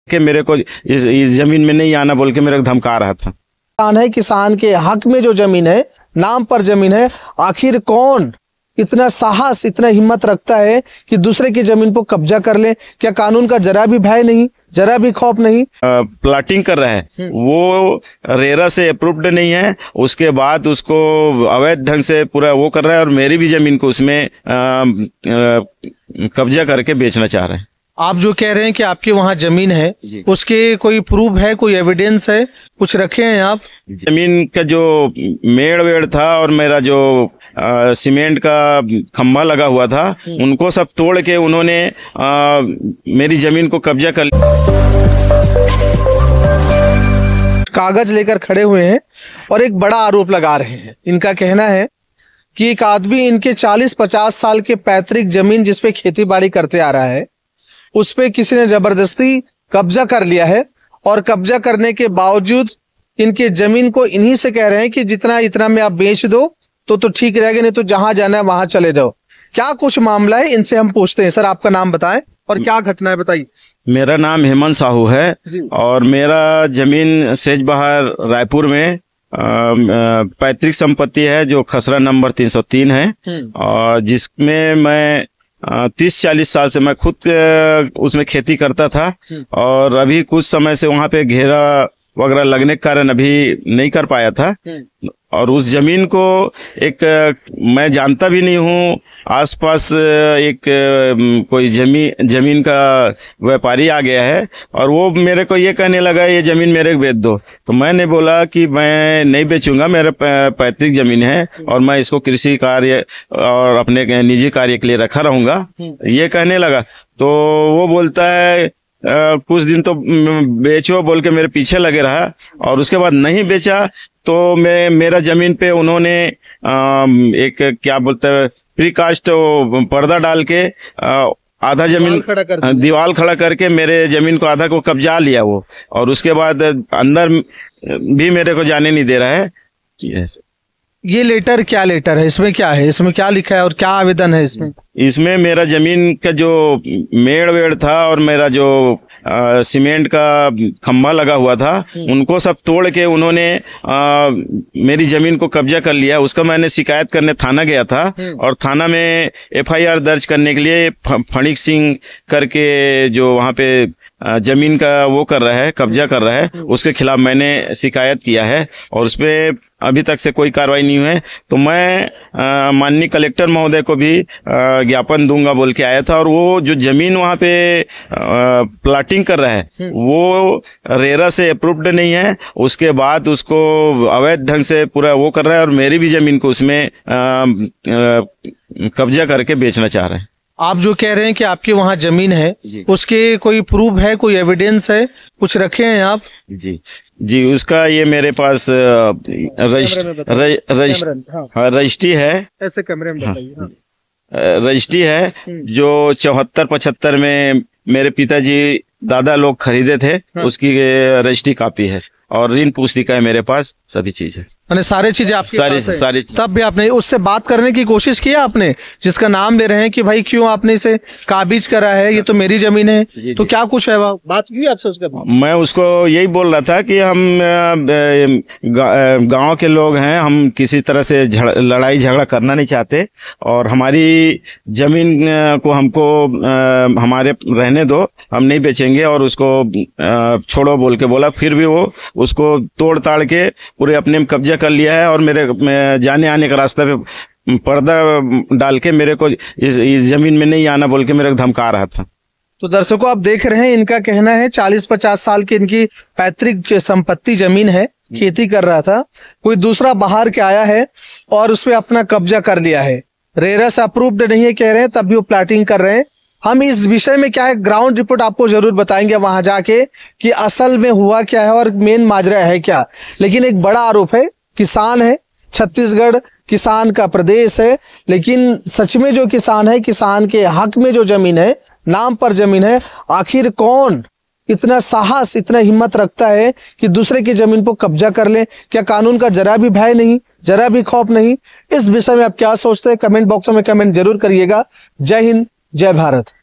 कि मेरे को इस जमीन में नहीं आना बोल के मेरे को धमका रहा था। किसान के हक में जो जमीन है, नाम पर जमीन है, आखिर कौन इतना साहस, इतना हिम्मत रखता है कि दूसरे की जमीन को कब्जा कर ले? क्या कानून का जरा भी भय नहीं, जरा भी खौफ नहीं? प्लाटिंग कर रहा है, वो रेरा से अप्रूव्ड नहीं है, उसके बाद उसको अवैध ढंग से पूरा वो कर रहा है और मेरी भी जमीन को उसमें कब्जा करके बेचना चाह रहे हैं। आप जो कह रहे हैं कि आपके वहाँ जमीन है, उसके कोई प्रूफ है, कोई एविडेंस है, कुछ रखे हैं आप? जमीन का जो मेड़ वेड़ था और मेरा जो सीमेंट का खंभा लगा हुआ था, उनको सब तोड़ के उन्होंने मेरी जमीन को कब्जा कर लिया। कागज लेकर खड़े हुए हैं और एक बड़ा आरोप लगा रहे हैं। इनका कहना है कि एक आदमी इनके 40-50 साल के पैतृक जमीन जिसपे खेती बाड़ी करते आ रहा है, उस पे किसी ने जबरदस्ती कब्जा कर लिया है और कब्जा करने के बावजूद इनके जमीन को इन्हीं से कह रहे हैं कि जितना इतना में आप बेच दो तो ठीक रहेगा, नहीं तो जहां जाना है वहां चले जाओ। क्या कुछ मामला है, इनसे हम पूछते हैं। सर, आपका नाम बताएं और क्या घटना है, बताइए। मेरा नाम हेमंत साहू है और मेरा जमीन सेजबहार रायपुर में पैतृक संपत्ति है जो खसरा नंबर 303 है और जिसमें मैं 30-40 साल से मैं खुद उसमें खेती करता था और अभी कुछ समय से वहाँ पे घेरा वगैरह लगने के कारण अभी नहीं कर पाया था और उस जमीन को एक मैं जानता भी नहीं हूँ। आसपास एक कोई जमीन का व्यापारी आ गया है और वो मेरे को ये कहने लगा ये जमीन मेरे को बेच दो, तो मैंने बोला कि मैं नहीं बेचूंगा, मेरा पैतृक जमीन है और मैं इसको कृषि कार्य और अपने निजी कार्य के लिए रखा रहूंगा, ये कहने लगा। तो वो बोलता है कुछ दिन तो बेचो बोल के मेरे पीछे लगे रहा और उसके बाद नहीं बेचा तो मेरा जमीन पे उन्होंने एक क्या बोलते हैं प्रीकास्ट पर्दा डाल के आधा जमीन दीवार खड़ा करके मेरे जमीन को आधा को कब्जा लिया वो, और उसके बाद अंदर भी मेरे को जाने नहीं दे रहा है। ये लेटर क्या लेटर है, इसमें क्या है, इसमें क्या लिखा है और क्या आवेदन है इसमें? इसमें मेरा जमीन का जो मेड़ वेड़ था और मेरा जो सीमेंट का खंभा लगा हुआ था, उनको सब तोड़ के उन्होंने मेरी जमीन को कब्जा कर लिया। उसका मैंने शिकायत करने थाना गया था और थाना में FIR दर्ज करने के लिए फणिक सिंह करके जो वहाँ पे जमीन का वो कर रहा है, कब्जा कर रहा है, उसके खिलाफ मैंने शिकायत किया है और उसपे अभी तक से कोई कार्रवाई नहीं हुई है। तो मैं माननीय कलेक्टर महोदय को भी ज्ञापन दूंगा बोल के आया था और वो जो जमीन वहाँ पे प्लाटिंग कर रहा है वो रेरा से अप्रूव्ड नहीं है, उसके बाद उसको अवैध ढंग से पूरा वो कर रहा है और मेरी भी जमीन को उसमें कब्जा करके बेचना चाह रहे हैं। आप जो कह रहे हैं कि आपके वहाँ जमीन है, उसके कोई प्रूफ है, कोई एविडेंस है, कुछ रखे हैं आप? जी उसका ये मेरे पास रजिस्ट्री है, ऐसे कैमरे में बताइए। रजिस्ट्री है जो 74-75 में मेरे पिताजी दादा लोग खरीदे थे, उसकी रजिस्ट्री कॉपी है और ऋण पुस्तिका है मेरे पास, सभी चीज है। मैंने सारी चीजें आपके पास है? सारी तब भी आपने उससे बात करने की कोशिश की आपने, जिसका नाम ले रहे हैं कि भाई क्यों आपने इसे काबिज करा है, ये तो मेरी जमीन है, तो क्या कुछ है बात की आपसे उसके बाद? मैं उसको यही बोल रहा था कि हम गांव के लोग हैं, हम किसी तरह से लड़ाई झगड़ा करना नहीं चाहते और हमारी जमीन को हमको हमारे रहने दो, हम नहीं बेचेंगे और उसको छोड़ो बोल के बोला। फिर भी वो उसको तोड़ ताड़ के पूरे अपने में कब्जा कर लिया है और मेरे जाने आने का रास्ता पे पर्दा डाल के मेरे को इस जमीन में नहीं आना बोल के मेरे को धमका रहा था। तो दर्शकों, आप देख रहे हैं, इनका कहना है 40-50 साल की इनकी पैतृक संपत्ति जमीन है, खेती कर रहा था, कोई दूसरा बाहर के आया है और उसमें अपना कब्जा कर लिया है। रेरा से अप्रूव्ड नहीं है कह रहे हैं, तब भी वो प्लाटिंग कर रहे हैं। हम इस विषय में क्या है ग्राउंड रिपोर्ट आपको जरूर बताएंगे वहां जाके कि असल में हुआ क्या है और मेन माजरा है क्या। लेकिन एक बड़ा आरोप है, किसान है, छत्तीसगढ़ किसान का प्रदेश है, लेकिन सच में जो किसान है, किसान के हक में जो जमीन है, नाम पर जमीन है, आखिर कौन इतना साहस, इतना हिम्मत रखता है कि दूसरे की जमीन को कब्जा कर ले? क्या कानून का जरा भी भय नहीं, जरा भी खौफ नहीं? इस विषय में आप क्या सोचते हैं? कमेंट बॉक्स में कमेंट जरूर करिएगा। जय हिंद, जय भारत।